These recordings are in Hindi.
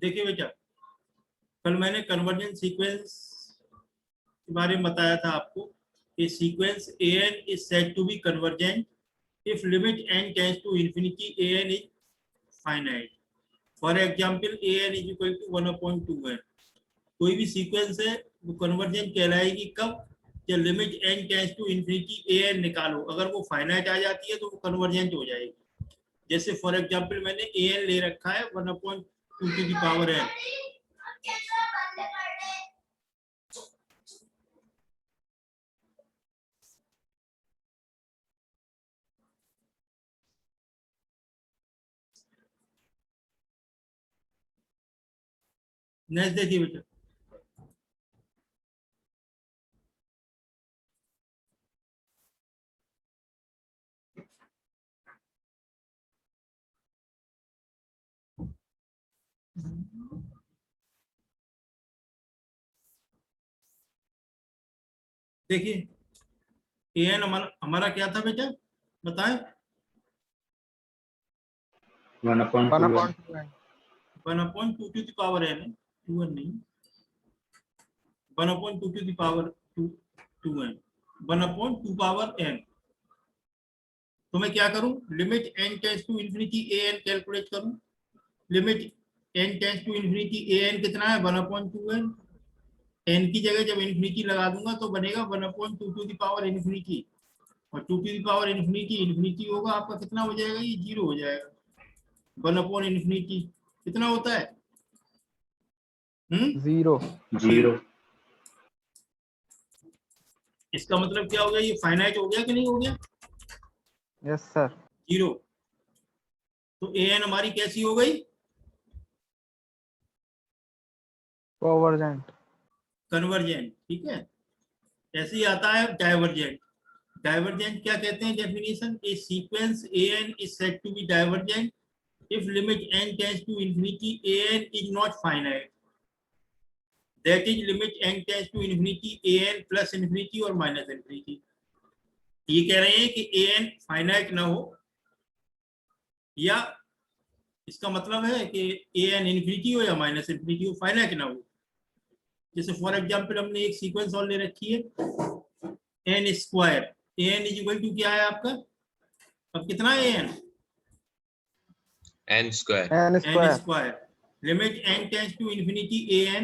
देखिए बेटा, कल मैंने कन्वर्जेंट सीक्वेंस के बारे में बताया था आपको कि sequence an is said to be convergent if limit n tends to infinity an is finite. For example, an is equal to 1/2n. कोई भी सीक्वेंस है वो कन्वर्जेंट कहलाएगी कब? जब limit n tends to infinity an निकालो, अगर वो फाइनाइट आ जाती है तो वो कन्वर्जेंट हो जाएगी। जैसे फॉर एग्जांपल मैंने an ले रखा है 1/2 to the power n। Next देखिए बेटा, देखिए an हमारा क्या था बेटा, बताएं? 1/2n 1/2 to the power n है, 2n नहीं, 1/2 to the power 2n, 1/2 power n। तो मैं क्या करूं, limit n tends to infinity an calculate करूं। Limit n tends to infinity an कितना है, 1/2n। n की जगह जब इंफिनिटी लगा दूंगा तो बनेगा 1/2 टू द पावर इंफिनिटी, और 2 to the power infinity infinity होगा आपका, कितना हो जाएगा, ये 0 हो जाएगा। 1/इंफिनिटी कितना होता है? 0। इसका मतलब क्या हो गया, ये फाइनाइट हो गया कि नहीं हो गया? Yes sir. 0। तो an हमारी कैसी हो गई? कन्वर्जेंट। ठीक है, ऐसे ही आता है डाइवर्जेंट। डाइवर्जेंट क्या कहते हैं definition? A sequence an is said to be divergent if limit n tends to infinity an is not finite, that is limit n tends to infinity an plus infinity और minus infinity। ये कह रहे हैं कि an फाइनाइट ना हो, या इसका मतलब है कि an इन्फिनिटी हो या माइनस इन्फिनिटी हो, फाइनाइट ना हो। जैसे फॉर एग्जांपल हमने एक सीक्वेंस और ले रखी है n square, an is equal to क्या है आपका, अब कितना है an? n square. Limit n tends to infinity an,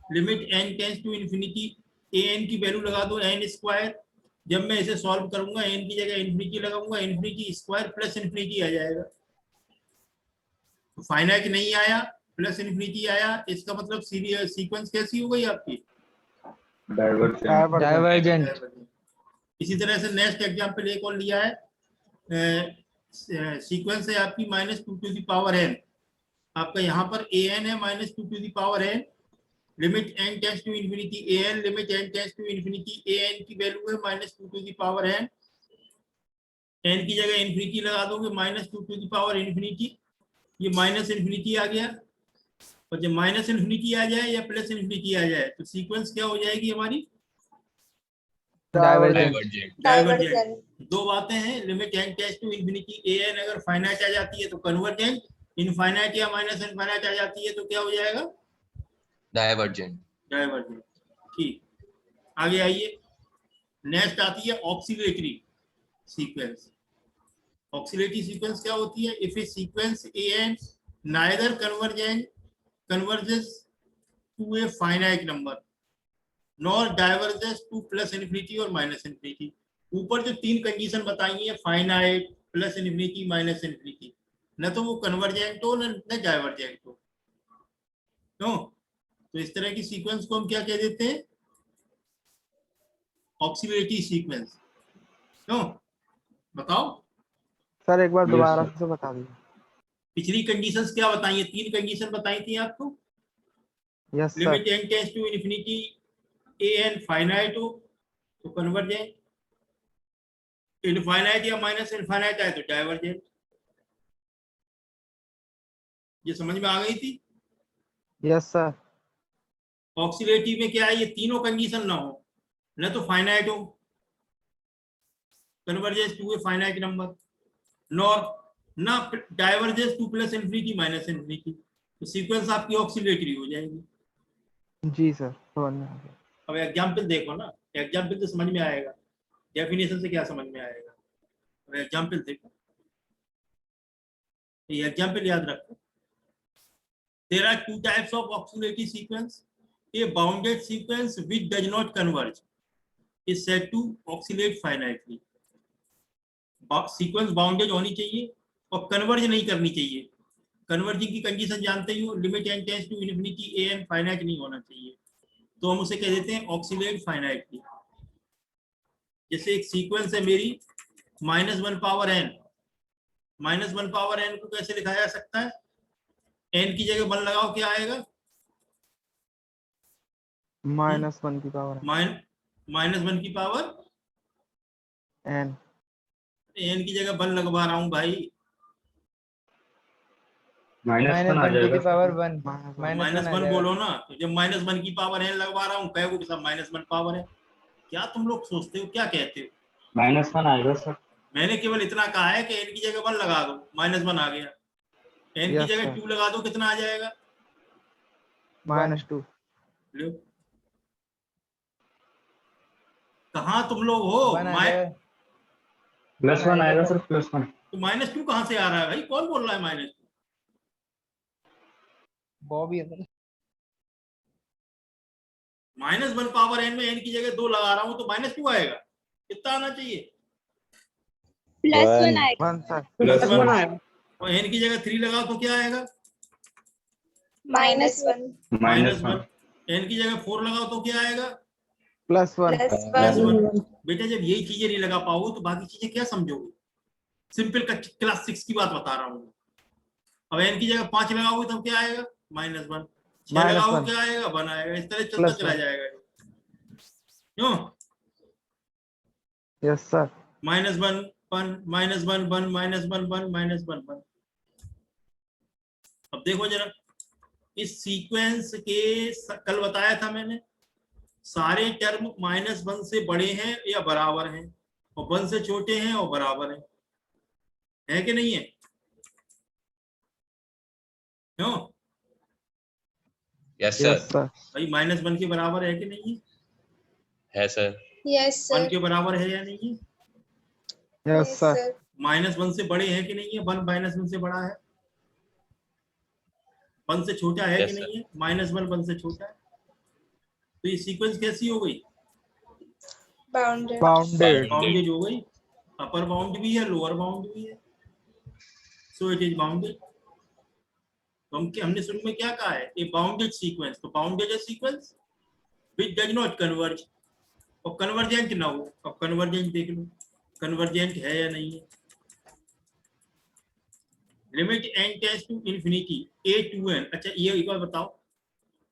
limit n tends to infinity an की वैल्यू लगा दो n स्क्वायर। जब मैं इसे सॉल्व करूंगा n की जगह इंफिनिटी लगाऊंगा, इंफिनिटी स्क्वायर प्लस इंफिनिटी आ जाएगा। तो फाइनाइट नहीं आया, प्लस इंफिनिटी आया, इसका मतलब सीक्वेंस कैसी हो गई आपकी? डाइवर्जेंट। इसी तरह से नेक्स्ट एग्जांपल एक और लिया है, सीक्वेंस है आपकी -2 टू द पावर n। आपका यहाँ पर an है -2 to the power n, limit n tends to infinity an, limit n tends to infinity an की वैल्यू है -2 to the power n। n की जगह इंफिनिटी लगा दोगे, -2 टू द पावर इंफिनिटी, ये माइनस इंफिनिटी आ गया। और जब माइनस इंफिनिटी आ जाए या प्लस इंफिनिटी आ जाए तो सीक्वेंस क्या हो जाएगी हमारी? डाइवर्जेंट। दो बातें हैं, limit n tends to infinity an अगर फाइनाइट आ जाती है तो कन्वर्जेंट, इनफाइनाइट या माइनस इनफाइनाइट आ जाती है तो क्या हो जाएगा? डाइवर्जेंट। ठीक, आगे आइए। नेक्स्ट आती है ऑक्सीलेटरी सीक्वेंस। ऑक्सीलेटरी सीक्वेंस क्या होती है? If A sequence an neither converges to a finite number nor diverges to plus infinity और माइनस इन्फिनिटी। ऊपर जो तीन कंडीशन बताई है, finite, plus infinity, minus infinity, न तो वो कन्वर्जेंट हो न डाइवर्जेंट हो। क्यों? तो इस तरह की सीक्वेंस को हम क्या कह देते हैं? Oscillatory sequence. क्यों बताओ सर, एक बार दोबारा से बता दीजिए। पिछली कंडीशंस क्या बताई है? तीन कंडीशन बताई थी आपको। Yes sir. Limit n tends to infinity an finite हो तो कन्वर्जेंट, इनफाइनाइट या माइनस इनफाइनाइट आए तो डाइवर्जेंट। ये समझ में आ गई थी? Yes sir. ऑक्सीलेटरी में क्या है, ये तीनों कंडीशन ना हो, न तो फाइनाइट हो, convergence to a finite number, nor ना divergence to plus infinity minus infinity. तो सीक्वेंस आपकी ऑक्सीलेटरी हो जाएगी। जी सर, समझ में आ गया। अब एग्जाम्पल देखो ना, एग्जाम्पल तो समझ में आएगा, डेफिनेशन से क्या समझ में आएगा। अब एग्जाम्पल देखो, ये एग्जाम्पल याद रखो। There are two types of oscillatory sequence. A bounded sequence which does not converge is said to oscillate finitely. Sequence bounded होनी चाहिए और कन्वर्ज नहीं करनी चाहिए। कन्वर्जिंग की कंडीशन जानते ही हो, limit n tends to infinity an finite नहीं होना चाहिए, तो हम उसे कह देते हैं ऑक्सीलेट फाइनाइटली। जैसे एक सीक्वेंस है मेरी -1 पावर n, -1 पावर n को कैसे लिखा जा सकता है? n की जगह 1 लगाओ, क्या आएगा? -1 की पावर -1 की पावर n, n की जगह 1 लगवा रहा हूं भाई। -1 की पावर 1 -1 बोलो ना, तो जब -1 की पावर n लगवा रहा हूँ, कहोगे कि सब -1 पावर है। क्या तुम लोग सोचते हो, क्या कहते हो? -1 आएगा सर। मैंने केवल इतना कहा है कि n की जगह 1 लगा दो, -1 आ गया। n की जगह 2 लगा दो, कितना आ जाएगा? -2। लो, कहाँ तुम लोग हो? +1 आएगा सर, +1। तो -2 कहाँ से आ रहा है भाई? कौन बोल रहा है -2? बॉबी है सर। -1 पावर n में n की जगह 2 लगा रहा हूँ तो -2 आएगा। कितना आना चाहिए? +1 आएगा। 1 सर। +1 आएगा। और n की जगह 3 लगाओ तो क्या आएगा? -1 n की जगह 4 लगाओ तो क्या आएगा? +1। बेटा जब यही चीजें नहीं लगा पाओगे तो बाकी चीजें क्या समझोगे? सिंपल क्लास 6 की बात बता रहा हूँ। अब n की जगह 5 लगाओगे तो क्या आएगा? -1। 6 लगाओगे क्या आएगा? 1 आएगा। इस तरह चलता चला जाएगा। क्यों? Yes sir. -1 1 -1 1 -1 1 -1 1। अब देखो जरा, इस सीक्वेंस के कल बताया था मैंने, सारे टर्म -1 से बड़े हैं या बराबर हैं, और 1 से छोटे हैं और बराबर हैं, है कि नहीं है? क्यों? Yes sir. भाई -1 के बराबर है कि नहीं है सर। Yes 1 sir. के बराबर है या नहीं है? Yes sir. -1 से बड़े हैं कि नहीं है? 1 -1 से बड़ा है। 1 से छोटा है कि नहीं है? -1 1 से छोटा है। तो ये सीक्वेंस कैसी हो गई? बाउंडेड हो गई। अपर बाउंड भी है, लोअर बाउंड भी है, सो इट इज बाउंडेड। तो हमने शुरू में क्या कहा है? A bounded sequence. तो बाउंडेड है sequence which does not converge, और कन्वर्जेंट ना हो। अब कन्वर्जेंट देख लो, कन्वर्जेंट है या नहीं है। Limit n tends to infinity a to n। अच्छा ये एक बार बताओ,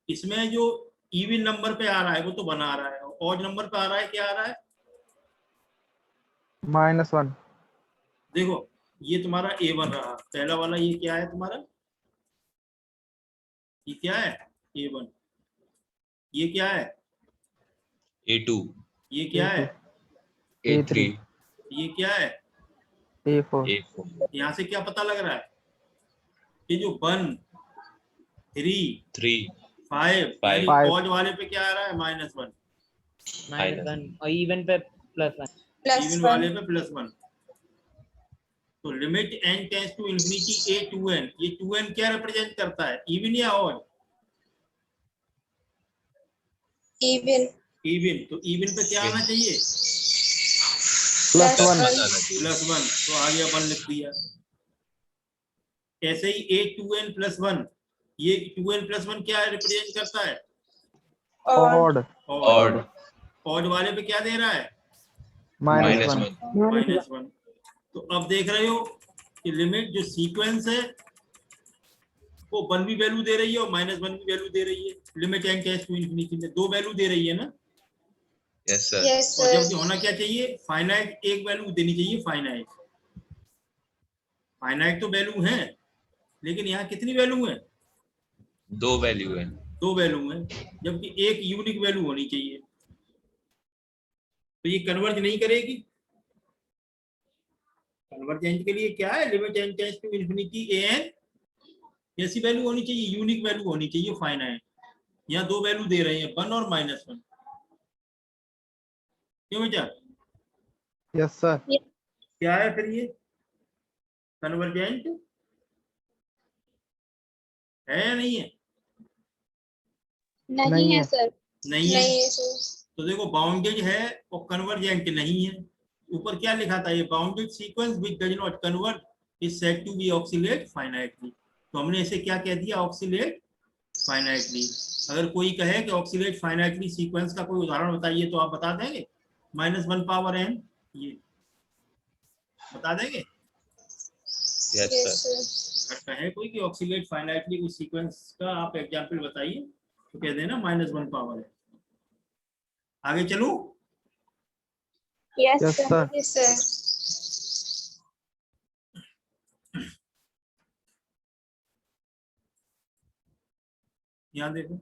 इसमें जो इवन नंबर पे आ रहा है वो तो बना रहा है, ऑड नंबर पे आ रहा है, क्या आ रहा है? -1। देखो ये तुम्हारा a1 रहा, पहला वाला। ये क्या है तुम्हारा? ये क्या है? a1। ये क्या है? A2। ये क्या है? A3। ये क्या है? A4। यहाँ से क्या पता लग रहा है कि जो 1 3 5 ऑड वाले पे क्या आ रहा है? -1 और इवन पे +1। इवन वाले पे +1। तो limit n tends to infinity a to n। ये 2n क्या रिप्रेजेंट करता है? इवन या ऑड? इवन। तो इवन पे क्या आना चाहिए? +1। तो आ गया 1 लिख दिया। ऐसे ही a to n +1, ये 2n +1 क्या रिप्रेजेंट करता है? ऑड वाले पे क्या दे रहा है? -1। तो अब देख रहे हो कि लिमिट जो सीक्वेंस है वो 1 भी वैल्यू दे रही है और -1 भी वैल्यू दे रही है। Limit n tends to infinity में 2 वैल्यू दे रही है ना? Yes sir. और जबकि होना क्या चाहिए? फाइनाइट एक वैल्यू देनी चाहिए। फाइनाइट तो वैल्यू है, लेकिन यहाँ कितनी वैल्यू है? 2 वैल्यू है। 2 वैल्यू है, जबकि एक यूनिक वैल्यू होनी चाहिए। तो ये कन्वर्ज नहीं करेगी। कन्वर्जेंट के लिए क्या है? Limit n tends to infinity an कैसी वैल्यू होनी चाहिए? यूनिक वैल्यू होनी चाहिए फाइनाइट। यहाँ दो वैल्यू दे रहे हैं, 1 और -1। क्यों बेटा? Yes sir. क्या है फिर ये? कन्वर्जेंट है या नहीं है? नहीं है सर। नहीं है। नहीं है सर। तो देखो बाउंडेड है और कन्वर्जेंट नहीं है। ऊपर क्या लिखा था? ये bounded sequence which does not convert is said to be oscillate finitely. तो हमने इसे क्या कह दिया? Oscillate finitely. अगर कोई कहे कि ऑक्सीलेट फाइनाइटली सीक्वेंस का कोई उदाहरण बताइए तो आप बता देंगे? -1 पावर n, ये बता देंगे? Yes yes sir. सर। अगर कहे कोई कि ऑक्सीलेट फाइनाइटली कोई सीक्वेंस का आप एग्जांपल बताइए तो कह देना -1 पावर n। आगे चलूं? Yes yes sir. Sir. Yes sir. यहाँ देखो,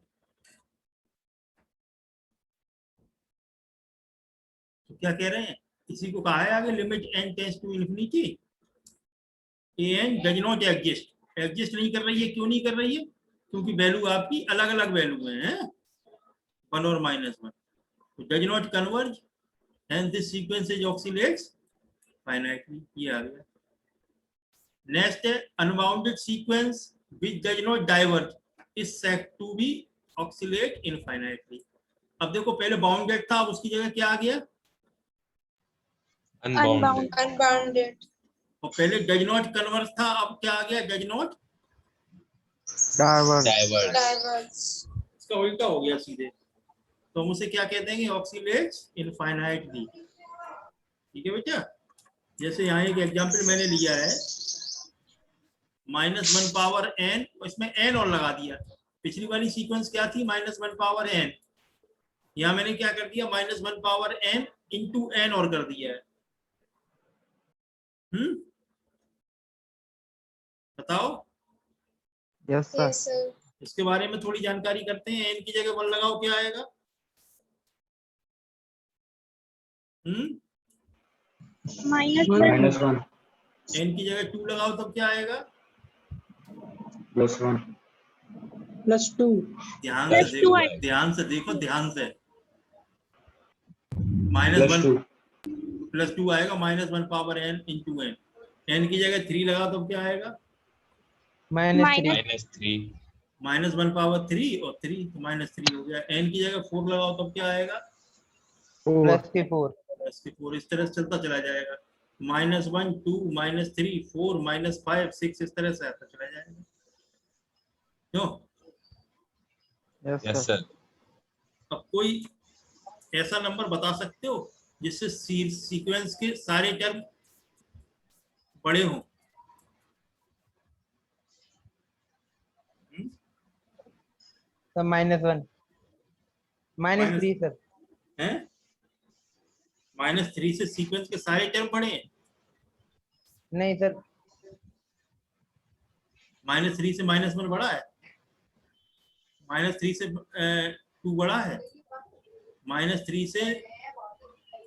तो क्या कह रहे हैं? इसी को कहा है आगे, limit n tends to infinity an does not exist. Exist नहीं कर रही है। क्यों नहीं कर रही है? क्योंकि वैल्यू आपकी अलग अलग वैल्यू है, 1 और -1। तो does not converge and this sequence is oscillates finitely. ये आ गया। नेक्स्ट है unbounded sequence which does not diverge is said to be oscillate infinitely. अब देखो, पहले बाउंडेड था, अब उसकी जगह क्या आ गया? अनबाउंडेड। अनबाउंडेड। और पहले डज नॉट कन्वर्ज था, अब क्या आ गया? Does not diverge. Diverge. Diverge. इसका उल्टा हो गया सीधे। तो हम उसे क्या कह देंगे? Oxalates infinitely. ठीक है बेटा? जैसे यहाँ एक एग्जांपल मैंने लिया है, -1 पावर n, इसमें n और लगा दिया। पिछली वाली सीक्वेंस क्या थी? -1 पावर n। यहाँ मैंने क्या कर दिया? -1 पावर n इंटू n और कर दिया है। बताओ। Yes sir. Yes sir. इसके बारे में थोड़ी जानकारी करते हैं। n की जगह 1 लगाओ, क्या आएगा? -1 n की जगह 2 लगाओ तब क्या आएगा? +1 +2। ध्यान से देखो, ध्यान से देखो, ध्यान से। -1 +2 आएगा, -1 power n into n। n की जगह 3 लगाओ तब क्या आएगा? -3। -1 पावर 3 और 3 तो -3 हो गया। n की जगह 4 लगाओ तब क्या आएगा? 4। +4। इस तरह से चलता चला जाएगा। -1 2 -3 4 -5 6, इस तरह से आता चला जाएगा। क्यों? Yes yes sir. सर। अब कोई ऐसा नंबर बता सकते हो जिससे सीक्वेंस के सारे टर्म बड़े हों? Sir -1 -3 sir. हैं? -3 से सीक्वेंस के सारे टर्म बड़े हैं? नहीं सर। -3 से -1 बड़ा है? -3 से 2 बड़ा है? -3 से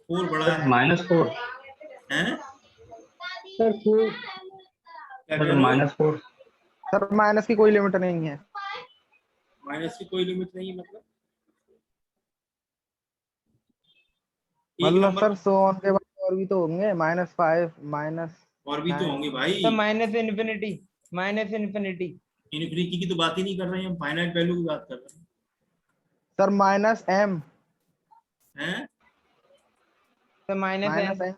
4 बड़ा है? -4 हैं? सर 4। क्या कह रहे हो? -4 सर माइनस की कोई लिमिट नहीं है। माइनस की कोई लिमिट नहीं है मतलब? एक मतलब नंबर सर 100 के बाद और भी तो होंगे, -5 और भी तो होंगे भाई। Sir -infinity. -इन्फिनिटी। इनफिनिटी की तो बात ही नहीं कर रहे हैं हम, फाइनाइट वैल्यू की बात कर रहे हैं। Sir -m। हैं? Sir -n।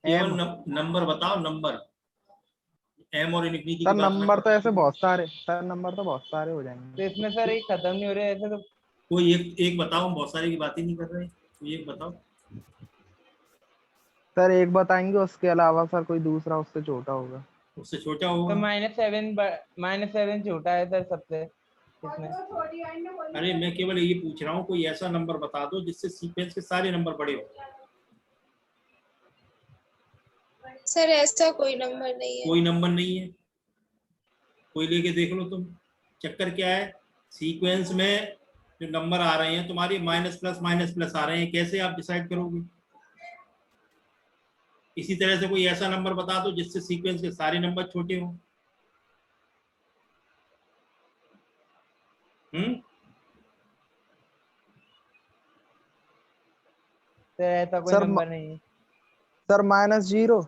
केवल नंबर बताओ, नंबर। m और इनफिनिटी की सर बात नंबर तो ऐसे बहुत सारे, सर नंबर तो बहुत सारे हो तो जाएंगे। इसमें सर एक खत्म नहीं हो रहे ऐसे तो। कोई एक बताओ, हम बहुत सारे की बात ही नहीं कर रहे हैं। कोई एक बताओ। सर एक बताएंगे, उसके अलावा सर कोई दूसरा उससे छोटा होगा। उससे छोटा तो होगा? -7 छोटा है सर सबसे इसमें। अरे मैं केवल ये पूछ रहा हूँ, कोई ऐसा नंबर बता दो जिससे सीक्वेंस के सारे नंबर बड़े हो। सर ऐसा कोई नंबर नहीं है। कोई नंबर नहीं है? कोई लेके देख लो तुम। चक्कर क्या है? सीक्वेंस में जो नंबर आ रहे हैं तुम्हारे माइनस प्लस आ रहे हैं, कैसे आप डिसाइड करोगे? इसी तरह से कोई ऐसा नंबर बता दो जिससे सीक्वेंस के सारे नंबर छोटे हों। सर ऐसा कोई सर, नंबर नहीं है। सर -0।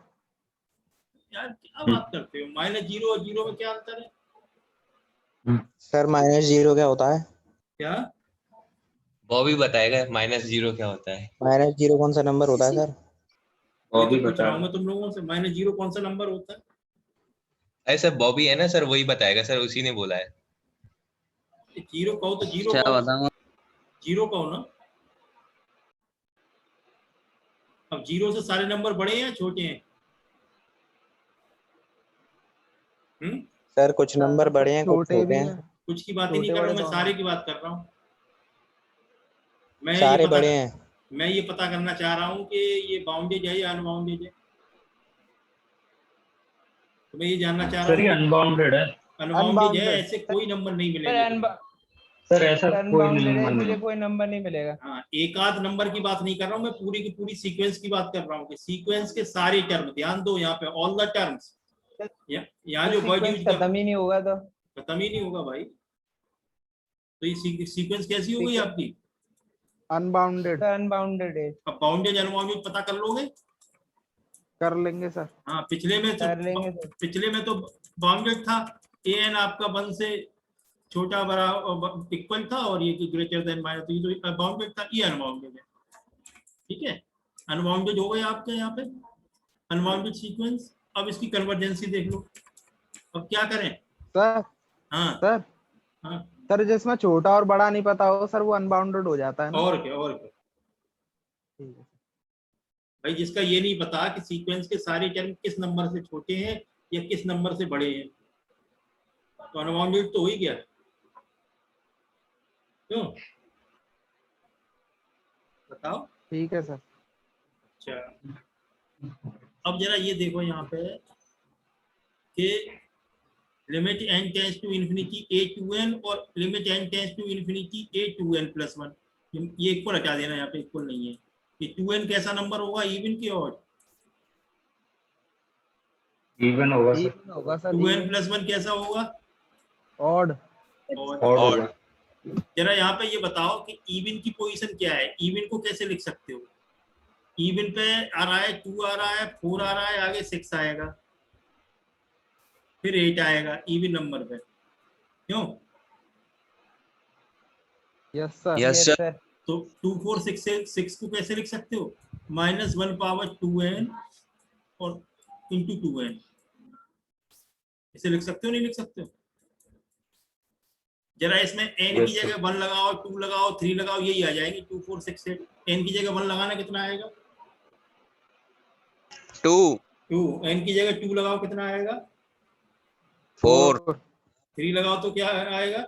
यार क्या बात करते हो, -0 और 0 में क्या अंतर है? सर -0 क्या होता है? क्या बॉबी बताएगा -0 क्या होता है। -0 कौन सा नंबर होता है सर? वही बॉबी तो पूछ बता रहा हूँ मैं तुम लोगों से, -0 कौन सा नंबर होता है? अरे सर बॉबी है ना सर, वही बताएगा सर, उसी ने बोला है। 0 कहो तो 0 क्या कहो, बताऊंगा? 0 कहो ना। अब 0 से सारे नंबर बड़े हैं या छोटे हैं? सर कुछ नंबर बड़े हैं, कुछ छोटे भी हैं। हैं। कुछ की बात ही नहीं छोटे कर रहा बड़े हूँ, मैं दोनों सारे हैं। की बात कर रहा हूँ। सारे बड़े हैं। मैं ये पता करना चाह रहा हूँ कि ये बाउंडेड है या अनबाउंडेड है। तो मैं ये जानना चाह रहा सर ये हूँ अनबाउंडेड है। अनबाउंडेड है, ऐसे कोई नंबर नहीं सर मिलेंगे। सर ऐसा कोई अनबाउंडेड है, नंबर इसलिए नहीं। कोई नंबर नहीं मिलेगा। हाँ, एक आध नंबर की बात नहीं कर रहा हूँ मैं, पूरी की पूरी सीक्वेंस की बात कर रहा हूँ कि सीक्वेंस के सारे टर्म, ध्यान दो यहाँ पे, ऑल द टर्म्स। यहाँ जो वर्ड यूज कर, खत्म ही नहीं होगा तो खत्म ही नहीं होगा भाई। तो ये सीक्वेंस कैसी हो गई आपकी? अनबाउंडेड। अनबाउंडेड है। अब बाउंडेड अनबाउंडेड पता कर लोगे? कर लेंगे सर। हाँ, पिछले में कर लेंगे सर। पिछले में तो बाउंडेड था, an आपका 1 से छोटा बड़ा इक्वल था और ये ग्रेटर देन माइनस, तो ये तो बाउंडेड था, ये अनबाउंडेड है। ठीक है, अनबाउंडेड हो गए आपके यहाँ पे अनबाउंडेड सीक्वेंस। अब इसकी कन्वर्जेंसी देख लो। अब क्या करें? सर हाँ सर हाँ, सर जिसमें छोटा और बड़ा नहीं पता हो सर, वो अनबाउंडेड हो जाता है ना? और क्या ठीक है। भाई, जिसका ये नहीं पता कि सीक्वेंस के सारे टर्म किस नंबर से छोटे हैं या किस नंबर से बड़े हैं, तो अनबाउंडेड तो हो ही गया। क्यों बताओ? ठीक है सर। अच्छा, अब जरा ये देखो यहाँ पे कि limit n tends to infinity a2n और limit n tends to infinity a2n+1, ये इक्वल हटा देना, यहाँ पे इक्वल नहीं है। ये 2n कैसा नंबर होगा, इवन की ऑड? इवन होगा सर। इवन होगा सर। 2n+1 कैसा होगा? ऑड। ऑड होगा। जरा यहाँ पे ये बताओ कि इवन की पोजीशन क्या है, इवन को कैसे लिख सकते हो? इवन पे आ रहा है 2 आ रहा है, 4 आ रहा है, आगे 6 आएगा, फिर 8 आएगा इवन नंबर पे। क्यों? Yes sir. Yes sir. तो 2 4 6 को कैसे लिख सकते हो? -1 पावर 2n और इंटू 2n, इसे लिख सकते हो नहीं लिख सकते हो? जरा इसमें n की जगह 1 लगाओ, 2 लगाओ, 3 लगाओ, यही आ जाएंगे 2 4 6 8। n की जगह 1 लगाना कितना आएगा? 2 2। n की जगह 2 लगाओ, कितना आएगा? 4 3 लगाओ तो क्या आएगा?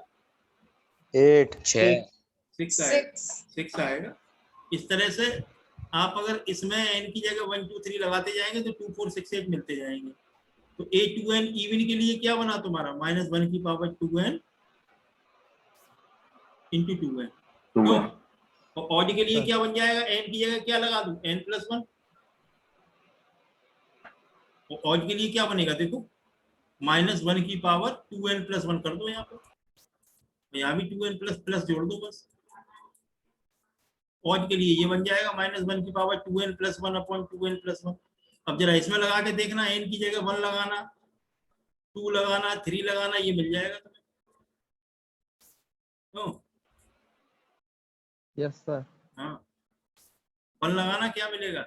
8 6 6 आएगा। 6 आएगा। इस तरह से आप अगर इसमें n की जगह 1 2 3 लगाते जाएंगे तो 2 4 6 8 मिलते जाएंगे। तो a2n इवन के लिए क्या बना तुम्हारा? -1 की पावर 2n इंटू 2n। तो ऑड के लिए क्या बन जाएगा? n की जगह क्या लगा दूं? n+1। तो ऑड के लिए क्या बनेगा? देखो, -1 की पावर 2n+1 कर दो यहाँ पे, यहाँ भी 2n प्लस जोड़ दो बस। ऑड के लिए ये बन जाएगा -1 की पावर 2n+1 अपॉन 2n+1। अब जरा इसमें लगा के देखना, n की जगह 1 लगाना, 2 लगाना, 3 लगाना, ये मिल जाएगा तुम्हें। तो यस सर। हाँ, 1 लगाना, क्या मिलेगा?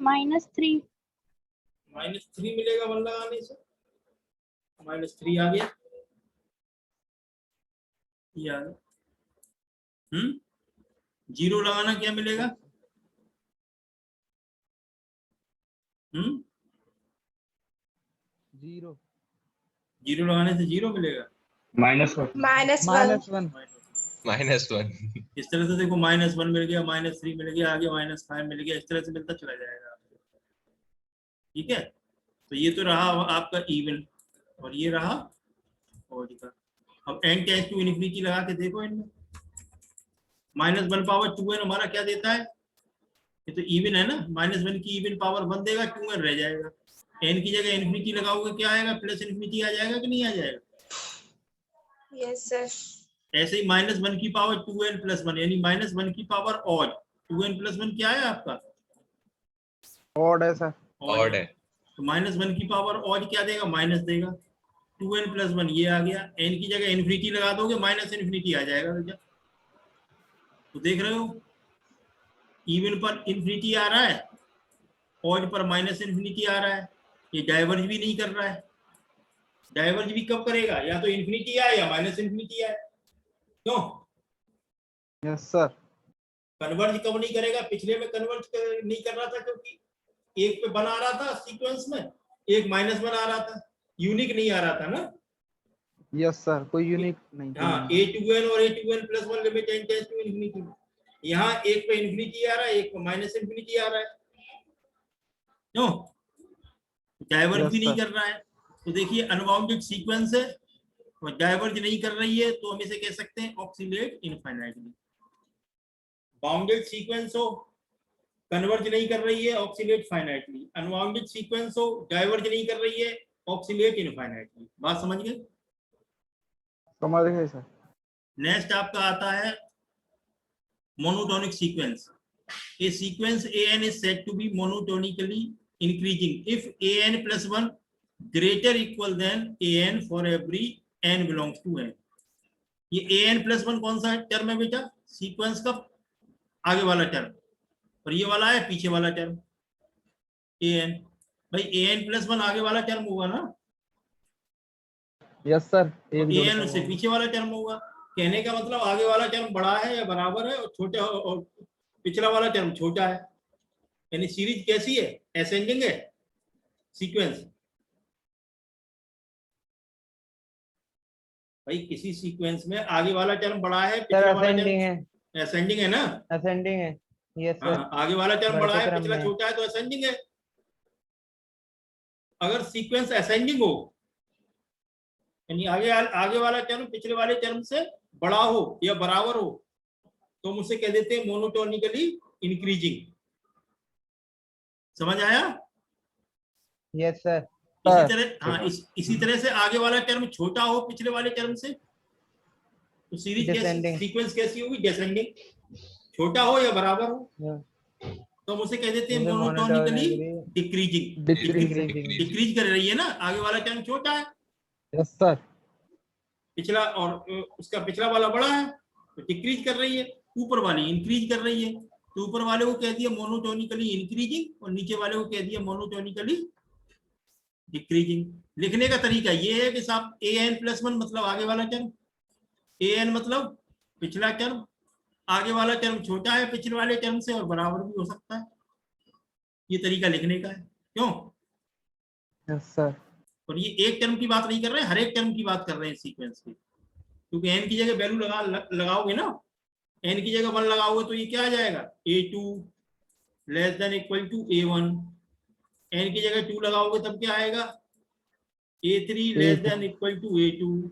-3 -3 मिलेगा 1 लगाने से। -3 आ गया, ये आ गया। 0 लगाना क्या मिलेगा? 0 लगाने से 0 मिलेगा। -1 -1 इस तरह से देखो, -1 मिल गया, -3 मिल गया, आगे -5 मिल गया, इस तरह से मिलता चला जाएगा आपको। ठीक है, तो ये तो रहा आपका इवन और ये रहा ऑड का। अब n टेंड्स टू इन्फिनिटी लगा के देखो, इनमें -1 पावर 2n हमारा क्या देता है? ये तो इवन है ना, -1 की इवन पावर 1 देगा, 2n रह जाएगा। n की जगह इन्फिनिटी लगाओगे, क्या आएगा? +∞ आ जाएगा कि नहीं आ जाएगा? Yes sir. ऐसे ही -1 की पावर 2n + 1 यानी -1 की पावर ऑड 2n + 1 क्या है आपका? ऑड है सर। ऑड है। तो -1 की पावर ऑड क्या देगा? माइनस देगा। 2n + 1 ये आ गया, n की जगह इन्फिनिटी लगा दोगे -इन्फिनिटी आ जाएगा बेटा। तो देख रहे हो इवन पर इन्फिनिटी आ रहा है, ऑड पर -इन्फिनिटी आ रहा है, ये डाइवर्ज भी नहीं कर रहा है। डाइवर्ज भी कब करेगा? या तो इन्फिनिटी आए या -इन्फिनिटी आए। क्यों? Yes sir. कन्वर्ज कब नहीं करेगा? पिछले में कन्वर्ज नहीं कर रहा था क्योंकि एक पे बना रहा था सीक्वेंस में, एक -1 आ रहा था, यूनिक नहीं आ रहा था ना। यस सर, कोई यूनिक नहीं था। हाँ, a2n और a2n + 1 limit n tends to infinity. यहाँ एक पे इन्फिनिटी आ रहा है, एक पे -इन्फिनिटी आ रहा है। क्यों? डाइवर्ज Yes, भी नहीं sir. कर रहा है। तो देखिए अनबाउंडेड सीक्वेंस है और डाइवर्ज नहीं कर रही है, तो हम इसे कह सकते हैं ऑक्सीलेट इनफाइनाइटली। बाउंडेड सीक्वेंस हो, कन्वर्ज नहीं कर रही है, ऑक्सीलेट फाइनाइटली। अनबाउंडेड सीक्वेंस हो, डाइवर्ज नहीं कर रही है, ऑक्सीलेट इनफाइनाइटली। बात समझ गए? समझ गए सर। नेक्स्ट आपका आता है monotonic sequence. A sequence an is said to be monotonically increasing if an + 1 greater equal than an for every n belongs to n। ये an + 1 कौन सा टर्म है बेटा? सीक्वेंस का आगे वाला टर्म, और ये वाला है पीछे वाला टर्म an। भाई an + 1 आगे वाला टर्म होगा ना, यस सर। और an उससे पीछे वाला टर्म होगा। कहने का मतलब आगे वाला टर्म बड़ा है या बराबर है, और छोटा और पिछला वाला टर्म छोटा है। यानी सीरीज कैसी है? असेंडिंग है सीक्वेंस। भाई किसी सीक्वेंस में आगे वाला टर्म बड़ा है, सर पिछला वाला असेंडिंग है। टर्म असेंडिंग है ना। असेंडिंग है। Yes sir. हाँ, आगे वाला टर्म बड़ा बढ़ते है, क्रम पिछला में। छोटा है, तो असेंडिंग है। अगर सीक्वेंस असेंडिंग हो यानी आगे वाला टर्म पिछले वाले टर्म से बड़ा हो या बराबर हो, तो हम उसे कह देते हैं मोनोटोनिकली इंक्रीजिंग। समझ आया? Yes sir. इसी तरह हाँ, इसी तरह से आगे वाला टर्म छोटा हो पिछले वाले टर्म से, तो सीरीज Descending. सीक्वेंस कैसी होगी? डिसेंडिंग। छोटा हो या बराबर हो, तो हम उसे कह देते हैं मोनोटोनिकली डिक्रीजिंग। डिक्रीज कर रही है ना, आगे वाला टर्म छोटा है, यस सर। पिछला और उसका पिछला वाला बड़ा है, तो डिक्रीज कर रही है। ऊपर वाली इंक्रीज कर रही है, तो ऊपर वाले को कह दिया मोनोटोनिकली इंक्रीजिंग और नीचे वाले को कह दिया मोनोटोनिकली डिक्रीजिंग। लिखने का तरीका ये है कि साहब an + 1 मतलब आगे वाला टर्म, an मतलब पिछला टर्म, आगे वाला टर्म छोटा है पिछले वाले टर्म से और बराबर भी हो सकता है। ये तरीका लिखने का है। क्यों? Yes sir. और ये एक टर्म की बात नहीं कर रहे हैं, हर एक टर्म की बात कर रहे हैं सीक्वेंस की। क्योंकि n की जगह वैल्यू लगाओगे ना, n की जगह 1 लगाओगे तो ये क्या आ जाएगा? a2 ≤ a1। n की जगह 2 लगाओगे तब क्या आएगा? a3 ≤ a2।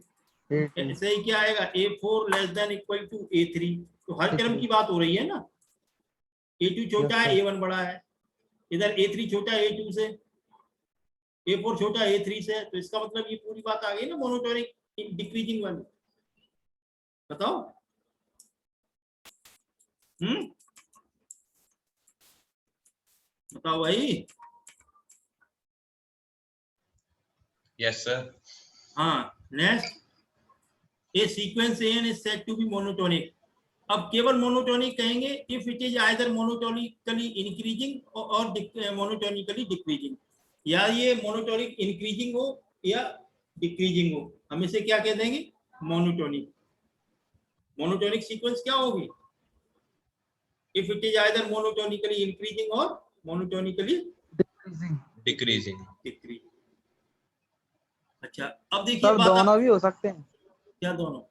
ऐसे ही क्या आएगा? a4 ≤ a3। तो हर टर्म की बात हो रही है ना। a2 छोटा है, a1 बड़ा है, इधर a3 छोटा है a2 से, a4 छोटा है a3 से, तो इसका मतलब ये पूरी बात आ गई ना मोनोटोनिक डिक्रीजिंग वाली। बताओ। बताओ भाई। Yes sir. हाँ, next a sequence an is said to be monotonic। अब केवल मोनोटोनिक कहेंगे if it is either monotonically increasing और मोनोटोनिकली डिक्रीजिंग। या ये मोनोटोनिक इंक्रीजिंग हो या डिक्रीजिंग हो, हम इसे क्या कह देंगे? मोनोटोनिक। मोनोटोनिक सीक्वेंस क्या होगी? If it is either monotonically increasing और मोनोटोनिकली डिक्रीजिंग। अच्छा, अब देखिए सर दोनों भी हो सकते हैं। क्या दोनों?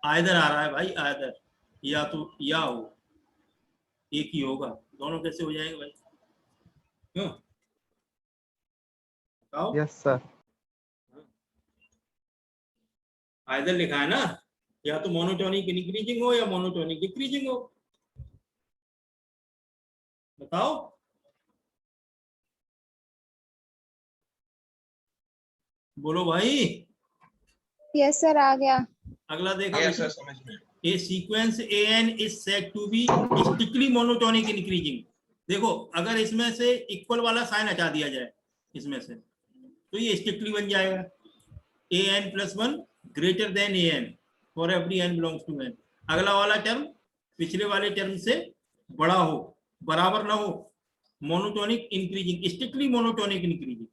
आइदर आ रहा है भाई, आइदर, या तो या हो, एक ही होगा। दोनों कैसे हो जाएगा भाई? क्यों? बताओ। Yes sir. आइदर लिखा है ना, या तो मोनोटोनिक इंक्रीजिंग हो या मोनोटोनिक डिक्रीजिंग हो। बताओ। बोलो भाई। यस सर आ गया। अगला देखो आया सर समझ में। A sequence AN is said to be strictly monotonic increasing। देखो अगर इसमें से इक्वल वाला साइन हटा दिया जाए इसमें से तो ये स्ट्रिक्टली बन जाएगा AN + 1 greater than AN for every n belongs to n। अगला वाला टर्म पिछले वाले टर्म से बड़ा हो, बराबर ना हो, monotonic increasing, strictly monotonic increasing.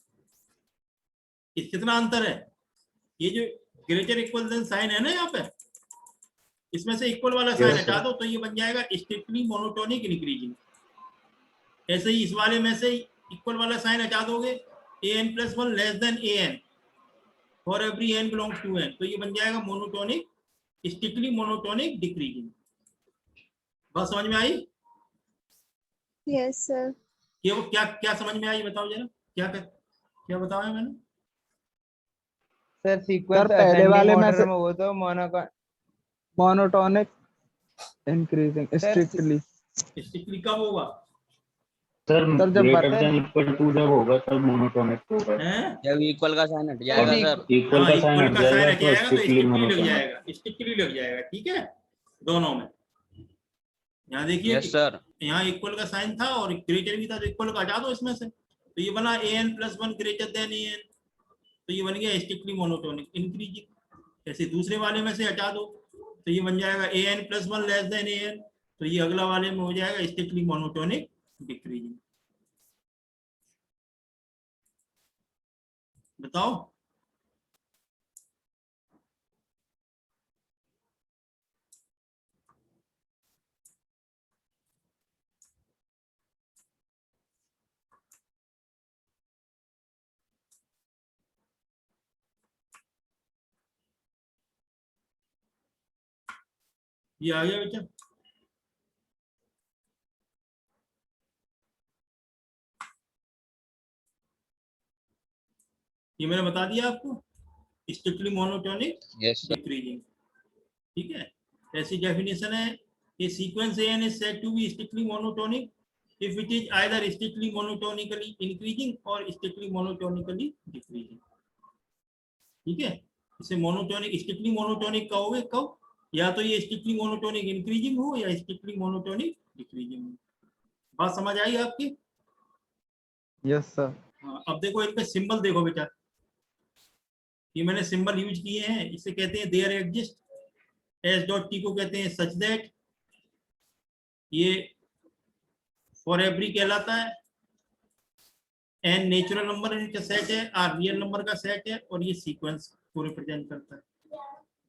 कितना अंतर है? ये जो ग्रेटर इक्वल देन साइन है ना यहाँ पे, इसमें से इक्वल वाला साइन हटा दो तो ये बन जाएगा स्ट्रिक्टली मोनोटोनिक इंक्रीजिंग। ऐसे ही इस वाले में से इक्वल वाला साइन हटा दोगे AN + 1 less than AN for every n belongs to n, तो ये बन जाएगा मोनोटोनिक स्ट्रिक्टली मोनोटोनिक डिक्रीजिंग। बात समझ में आई? Yes sir. ये वो क्या क्या समझ में आई बताओ जरा, क्या बताया मैंने? सर सीक्वेंस पहले वाले में से में वो तो मोनोटोनिक इंक्रीजिंग स्ट्रिक्टली कब होगा? सर जब ग्रेटर देन इक्वल टू जब होगा तब मोनोटोनिक होगा। हैं? जब इक्वल का साइन हट जाएगा सर, इक्वल का साइन हट जाएगा तो तो स्ट्रिक्टली मोनोटोनिक। स्ट्रिक्टली लग जाएगा। ठीक है, दोनों में। यहाँ देखिए यस सर। यहाँ इक्वल का साइन था और ग्रेटर भी था, तो इक्वल का हटा दो इसमें से, तो ये बना AN + 1 ग्रेटर देन AN, तो ये बन गया स्ट्रिक्टली मोनोटोनिक इंक्रीजिंग। ऐसे दूसरे वाले में से हटा दो तो ये बन जाएगा AN + 1 लेस देन AN, तो ये अगला वाले में हो जाएगा स्ट्रिक्टली मोनोटोनिक डिक्रीजिंग। बताओ। ये आ गया बेटा? ये मैंने बता दिया आपको, strictly monotonic yes sir. Decreasing. ठीक है, ऐसी डेफिनेशन है कि sequence AN is said to be strictly monotonic if it is either strictly monotonically increasing or strictly monotonically decreasing। ठीक है, इसे मोनोटोनिक स्ट्रिक्टली मोनोटोनिक कहोगे कब? या तो ये स्ट्रिक्टली मोनोटोनिक इंक्रीजिंग हो या स्ट्रिक्टली मोनोटोनिक डिक्रीजिंग हो। बात समझ आई आपकी? Yes sir. हाँ, अब देखो इनका सिंबल देखो बेटा, ये मैंने सिंबल यूज किए हैं, इसे कहते हैं देयर एग्जिस्ट। S.T को कहते हैं सच दैट, ये फॉर एवरी कहलाता है। N नेचुरल नंबर का सेट है, R रियल नंबर का सेट है, और ये सीक्वेंस को रिप्रेजेंट करता है।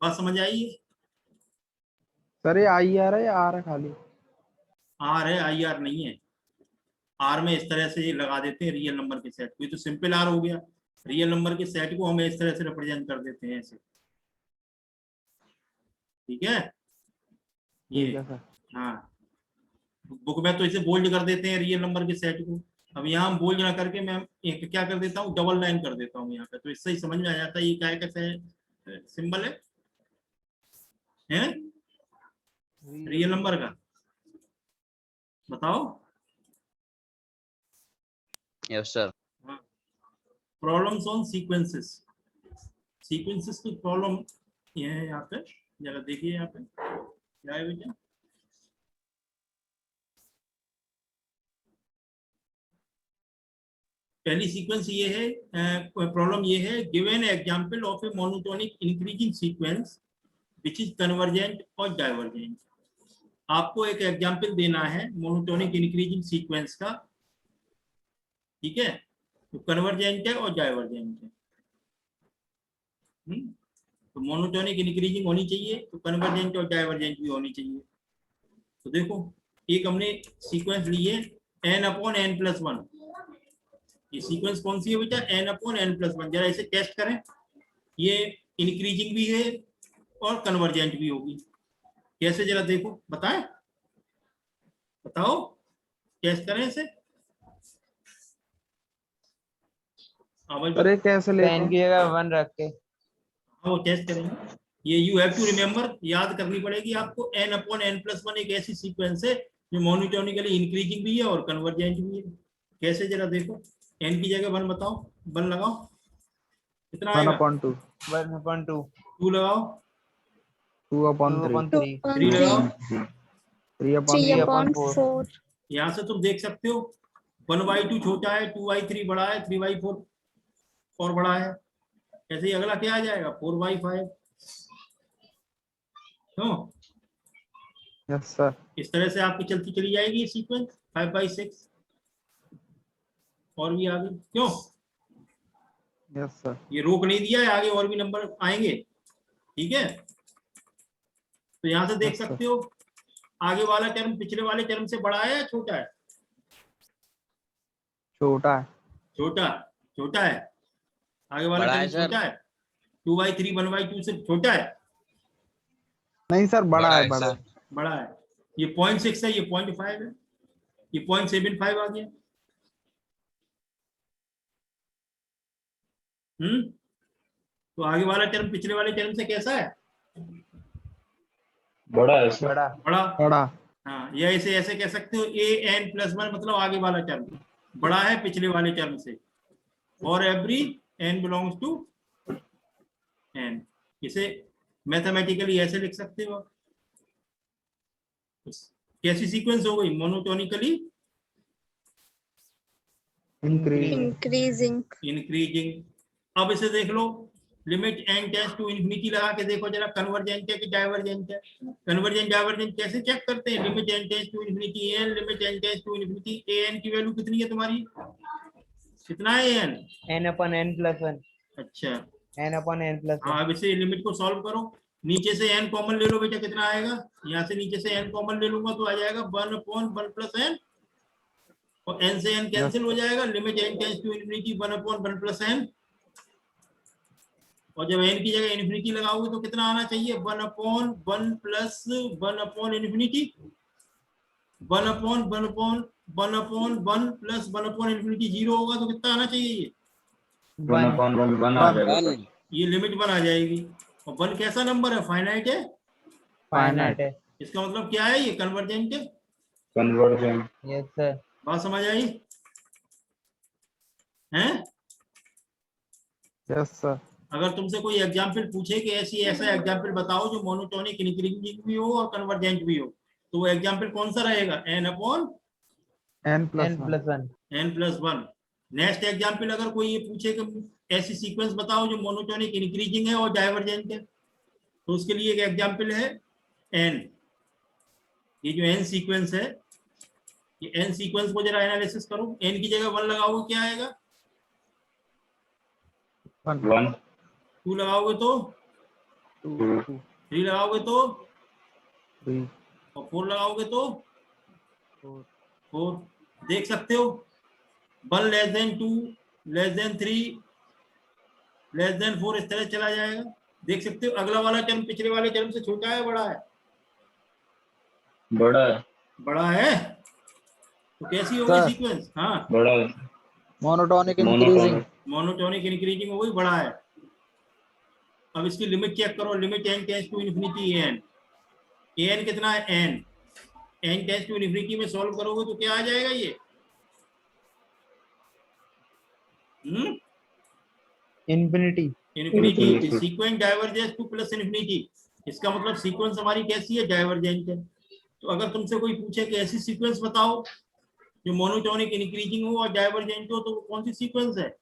बात समझ आई? सर ये IR है या R है खाली? R है, IR नहीं है। R में इस तरह से लगा देते हैं रियल नंबर के सेट को, ये तो सिंपल R हो गया। रियल नंबर के सेट को हम इस तरह से रिप्रेजेंट कर देते हैं ऐसे। ठीक है, ये हाँ, बुक में तो इसे बोल्ड कर देते हैं रियल नंबर के सेट को। अब यहाँ हम बोल्ड ना करके मैं एक क्या कर देता हूँ, डबल लाइन कर देता हूँ यहाँ पे, तो इससे ही समझ में आ जाता है ये क्या कैसे सिंबल है रियल नंबर का। बताओ। Yes sir. Problems on sequences. Sequences की प्रॉब्लम ये है यहाँ पे, जरा देखिए यहाँ पे क्या है बेटा। पहली सीक्वेंस ये है, प्रॉब्लम ये है, given example of A monotonic increasing sequence which is convergent और डाइवर्जेंट। आपको एक एग्जांपल देना है मोनोटोनिक इंक्रीजिंग सीक्वेंस का। ठीक है, तो कन्वर्जेंट है और डाइवर्जेंट है। तो मोनोटोनिक इंक्रीजिंग होनी चाहिए, तो कन्वर्जेंट और डाइवर्जेंट भी होनी चाहिए। तो देखो एक हमने सीक्वेंस ली है n/n+1। ये सीक्वेंस कौन सी है बेटा? n/n+1। जरा इसे टेस्ट करें, ये इंक्रीजिंग भी है और कन्वर्जेंट भी होगी। कैसे जरा देखो, बताएं, बताओ, टेस्ट करें इसे। अरे कैसे ले 10 की जगह 1 रख के। हाँ वो टेस्ट करेंगे। ये यू हैव टू रिमेम्बर, याद करनी पड़ेगी आपको। n/n+1 एक ऐसी सीक्वेंस है जो मोनोटोनिकली इंक्रीजिंग भी है और कन्वर्जेंट भी है। कैसे जरा देखो, n की जगह 1 बताओ, 1 लगाओ। कितना 1 आएगा? upon 2, 1/2, 2 लगाओ, 2 upon 3, 2/3, 3 लगाओ, 3 upon 3 4, upon 4. 4, यहाँ से तुम देख सकते हो 1/2 छोटा है, 2/3 बड़ा है, 3/4 और बड़ा है। ऐसे ही अगला क्या आ जाएगा? 4/5। क्यों? yes sir, इस तरह से आपकी चलती चली जाएगी ये सीक्वेंस 5/6 और भी आगे। क्यों? yes sir, ये रोक नहीं दिया है, आगे और भी नंबर आएंगे। ठीक है, तो यहां से देख अच्छा। सकते हो आगे वाला टर्म पिछले वाले टर्म से बड़ा है या छोटा है? छोटा है, छोटा, छोटा है। आगे वाला बड़ा टर्म है, सर। छोटा है, 2/3 1/2 से छोटा है, नहीं सर बड़ा है, सर। बड़ा है, बड़ा है। ये 0.6 है, ये 0.5 है, ये 0.75 आ गया। तो आगे वाला टर्म पिछले वाले टर्म से कैसा है? बड़ा है सर। बड़ा, बड़ा। बड़ा, हाँ, या ऐसे ऐसे कह सकते हो an+1 मतलब आगे वाला टर्म बड़ा है पिछले वाले टर्म से। और every n belongs to n, इसे मैथमेटिकली ऐसे लिख सकते हो। कैसी सीक्वेंस हो गई? Monotonically increasing, increasing, increasing. अब इसे देख लो, limit n tends to infinity लगा के देखो जरा, कन्वर्जेंट है कि डाइवर्जेंट है? कन्वर्जेंट डाइवर्जेंट कैसे चेक करते हैं? Limit n tends to infinity n, limit n tends to infinity an की वैल्यू कितनी है तुम्हारी? कितना है n? n/n+1, अच्छा, n/n+1. हाँ, अब इसे लिमिट को सॉल्व करो। नीचे से n कॉमन ले लो बेटा, कितना आएगा? यहाँ से नीचे से n कॉमन ले लूंगा तो आ जाएगा 1/1 + n, और n से n कैंसिल हो जाएगा। Limit n tends to infinity 1/1 + n, और जब n की जगह इन्फिनिटी लगाओगे तो कितना आना चाहिए? 1/1 + 1/∞, 1/1 + 1/∞ 0 होगा तो कितना आना चाहिए? ये 1/1 आ जाएगा सर। 1, ये लिमिट 1 आ जाएगी। और 1 कैसा नंबर है? फाइनाइट है। फाइनाइट है। इसका मतलब क्या है? ये कन्वर्जेंट है। कन्वर्जेंट। Yes sir. बात समझ आई? हैं? यस सर, अगर तुमसे कोई एग्जाम्पल पूछे कि ऐसा एग्जाम्पल बताओ जो मोनोटोनिक इंक्रीजिंग भी हो और कन्वर्जेंट भी हो, तो वो एग्जाम्पल कौन सा रहेगा? n/n+1। n+1. नेक्स्ट एग्जाम्पल अगर कोई ये पूछे कि ऐसी सीक्वेंस बताओ जो मोनोटोनिक इंक्रीजिंग है और डाइवर्जेंट है, तो उसके लिए एक एग्जाम्पल है n। ये जो n सीक्वेंस है, ये n सीक्वेंस को जरा एनालिसिस करो। n की जगह 1 लगाओगे क्या आएगा? 1 2 लगाओगे तो 2, 3 लगाओगे तो 3, और 4 लगाओगे तो 4, 4। देख सकते हो 1 < 2 < 3 < 4 इस तरह चला जाएगा। देख सकते हो अगला वाला टर्म पिछले वाले टर्म से छोटा है बड़ा है? बड़ा है। बड़ा है। तो कैसी हो गई सर। सीक्वेंस? हाँ, बड़ा है। मोनोटोनिक इंक्रीजिंग, मोनोटोनिक इंक्रीजिंग हो गई, बड़ा है। अब इसकी लिमिट चेक करो। Limit n tends to infinity an, an कितना है? n टेंड्स टू इन्फिनिटी में सॉल्व करोगे तो क्या आ जाएगा? ये infinity. Infinity. Sequence diverges to plus infinity, इसका मतलब सीक्वेंस हमारी कैसी है? डाइवर्जेंट है। तो अगर तुमसे कोई पूछे कि ऐसी सीक्वेंस बताओ जो मोनोटोनिक इंक्रीजिंग हो और डाइवर्जेंट हो, तो कौन सी सीक्वेंस है?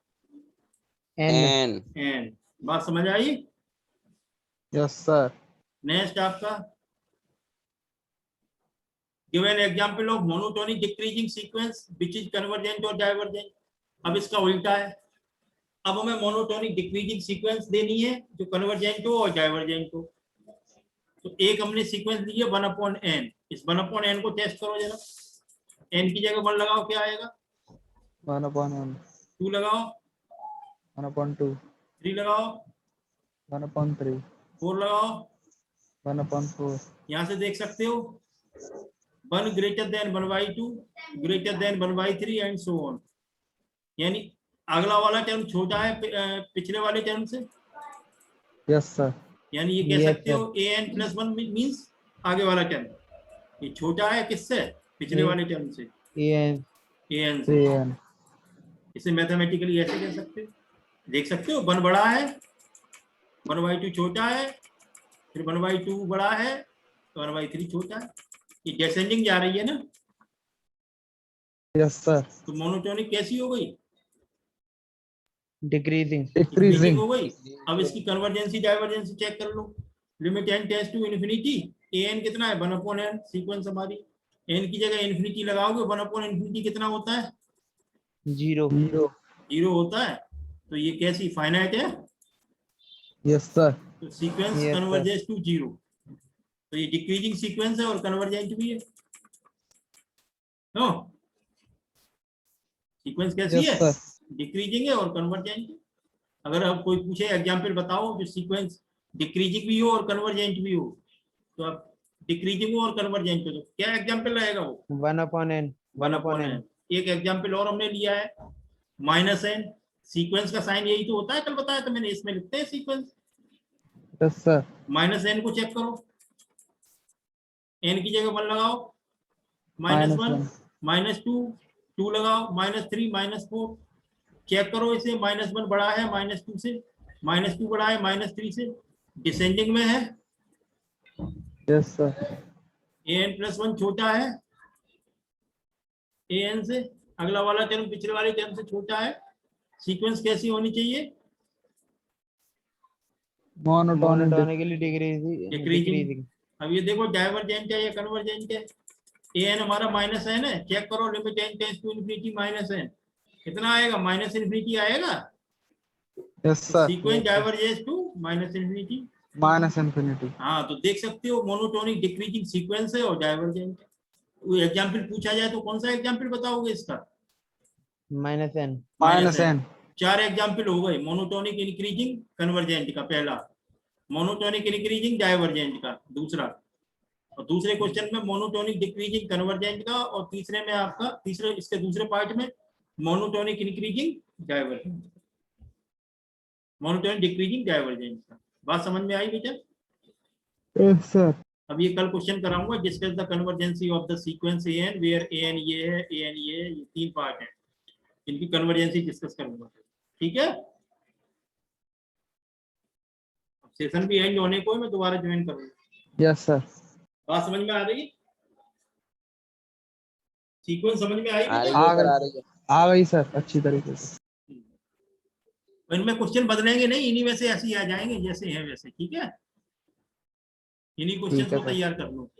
n. n। बात समझ आई? यस सर, नेक्स्ट आपका give an example of monotonic decreasing sequence which is convergent और डाइवर्जेंट। अब इसका उल्टा है। अब हमें मोनोटोनिक डिक्रीजिंग सीक्वेंस देनी है जो कन्वर्जेंट हो और डाइवर्जेंट हो। तो एक हमने सीक्वेंस ली है 1/n। इस 1/n को टेस्ट करो जरा। n की जगह 1 लगाओ, क्या आएगा? 1/1, 2 लगाओ, 1/2, 3 लगाओ, 1/3, 4 लगाओ। 1/4, यहाँ से देख सकते हो 1 greater than 1/2 greater than 1/3 and so on. यानी अगला वाला टर्म छोटा है पिछले वाले टर्म से। यस सर, यानी ये कह Yes, सकते हो an+1 मींस आगे वाला टर्म ये छोटा है किससे? पिछले वाले टर्म से, an. an से। an, इसे मैथमेटिकली ऐसे कह सकते हो। देख सकते हो 1 बड़ा है, 1/2 छोटा है, फिर 1/2 बड़ा है, तो 1/3 छोटा है। ये डिसेंडिंग जा रही है ना, यस सर। तो मोनोटोनिक कैसी हो गई? डिक्रीजिंग इंक्रीजिंग हो गई। अब इसकी कन्वर्जेंसी डाइवर्जेंसी चेक कर लो। Limit n tends to infinity, an कितना है 1/n, सीक्वेंस हमारी n की जगह इन्फिनिटी लगाओगे 1/∞ कितना होता है? 0 0 होता है। तो ये कैसी फाइनाइट है? Yes sir. तो sequence Yes, sir. Converges to 0। तो ये डिक्रीजिंग सीक्वेंस है और कन्वर्जेंट भी है। नो, सीक्वेंस कैसी यस है? सर। डिक्रीजिंग है और कन्वर्जेंट। अगर अब कोई पूछे एग्जांपल बताओ जो सीक्वेंस डिक्रीजिंग भी हो और कन्वर्जेंट भी हो, तो आप डिक्रीजिंग हो और कन्वर्जेंट हो, तो क्या एग्जांपल रहेगा वो? 1/n 1/n। एक एग्जांपल और हमने लिया है -n। सीक्वेंस का साइन यही तो होता है, कल बताया था मैंने, इसमें लिखते हैं सीक्वेंस। Yes sir. -n को चेक करो, n की जगह 1 लगाओ, -1 -2 2 लगाओ, -3 -4 चेक करो इसे। -1 बड़ा है -2 से, -2 बड़ा है -3 से, डिसेंडिंग में है। Yes sir. an + 1 छोटा है an से, अगला वाला टर्म पिछले वाले टर्म से छोटा है। सीक्वेंस कैसी होनी चाहिए? Monotonically decreasing. अब ये देखो डाइवर्जेंट है या कन्वर्जेंट है? an हमारा -n है, चेक करो limit n tends to infinity -n कितना आएगा? -∞ आएगा। Yes sir. Sequence diverges to -∞। -∞। हाँ, तो देख सकते हो मोनोटोनिक डिक्रीजिंग सीक्वेंस है और डाइवर्जेंट है। कोई एग्जांपल पूछा जाए तो कौन सा एग्जांपल बताओगे इसका? -n 4 एग्जांपल हो गए, मोनोटोनिक इंक्रीजिंग कन्वर्जेंट का पहला, मोनोटोनिक इंक्रीजिंग डाइवर्जेंट का दूसरा, और दूसरे क्वेश्चन में मोनोटोनिक डिक्रीजिंग कन्वर्जेंट का, और तीसरे में आपका इसके दूसरे पार्ट में monotonic increasing divergent, monotonic decreasing divergent का। बात समझ में आई बेटा? Yes sir. अब ये कल क्वेश्चन कराऊंगा, discuss the convergency of the sequence an where an ये है, an ये है, ये 3 पार्ट है, इनकी कन्वर्जेंसी डिस्कस करूंगा। ठीक है, सेशन भी एंड होने को है, मैं दोबारा ज्वाइन करूंगा। Yes sir. बात समझ में आ रही? सीक्वेंस समझ में आई? आ रही बेटा? है सर, आ रही है। आ गई सर अच्छी तरीके से। इनमें क्वेश्चन बदलेंगे नहीं, इन्हीं में से ऐसे ही आ जाएंगे जैसे हैं वैसे। ठीक है, इन्हीं क्वेश्चन ठीक है को सर। तैयार कर लो।